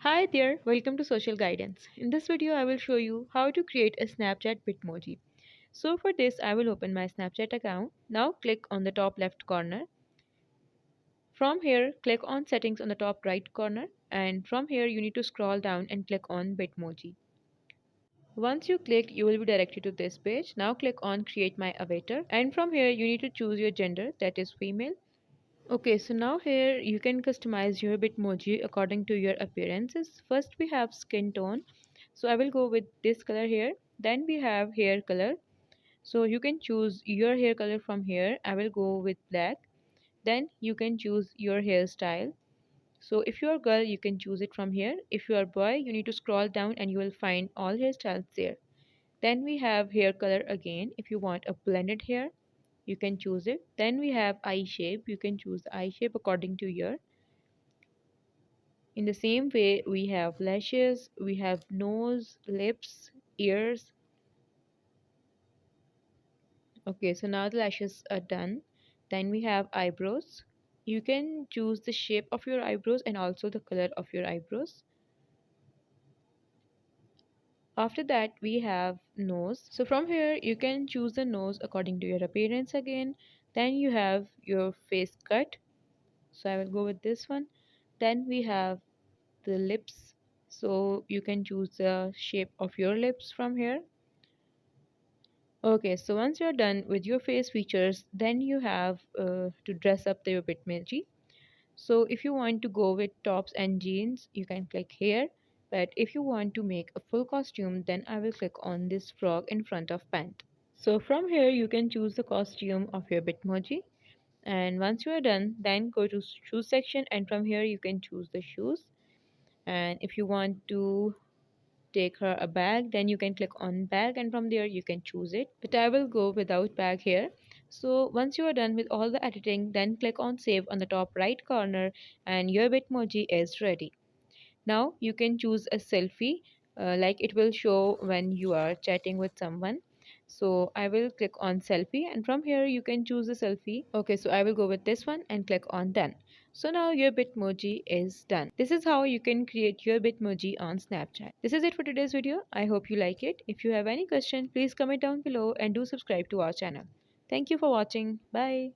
Hi there, welcome to Social Guidance. In this video, I will show you how to create a Snapchat Bitmoji. So for this, I will open my Snapchat account. Now click on the top left corner. From here, click on Settings on the top right corner. And from here, you need to scroll down and click on Bitmoji. Once you click, you will be directed to this page. Now click on Create My Avatar. And from here, you need to choose your gender, that is female. Okay, so now here you can customize your Bitmoji according to your appearances. First we have skin tone. So I will go with this color here. Then we have hair color. So you can choose your hair color from here. I will go with black. Then you can choose your hairstyle. So if you are girl, you can choose it from here. If you are boy, you need to scroll down and you will find all hairstyles there. Then we have hair color again. If you want a blended hair, you can choose it. Then we have eye shape. You can choose the eye shape according to your. In the same way, we have lashes, we have nose, lips, ears. Okay, so now the lashes are done. Then we have eyebrows. You can choose the shape of your eyebrows and also the color of your eyebrows. After that, we have nose. So from here, you can choose the nose according to your appearance again. Then you have your face cut. So I will go with this one. Then we have the lips. So you can choose the shape of your lips from here. Okay, so once you're done with your face features, then you have to dress up your Bitmoji. So if you want to go with tops and jeans, you can click here. But if you want to make a full costume, then I will click on this frog in front of pant. So from here, you can choose the costume of your Bitmoji. And once you are done, then go to shoes section, and from here you can choose the shoes. And if you want to take her a bag, then you can click on bag, and from there you can choose it, but I will go without bag here. So once you are done with all the editing, then click on save on the top right corner and your Bitmoji is ready. Now you can choose a selfie, like it will show when you are chatting with someone. So I will click on selfie, and from here you can choose a selfie. Okay, so I will go with this one and click on done. So now your Bitmoji is done. This is how you can create your Bitmoji on Snapchat. This is it for today's video. I hope you like it. If you have any question, please comment down below and do subscribe to our channel. Thank you for watching. Bye.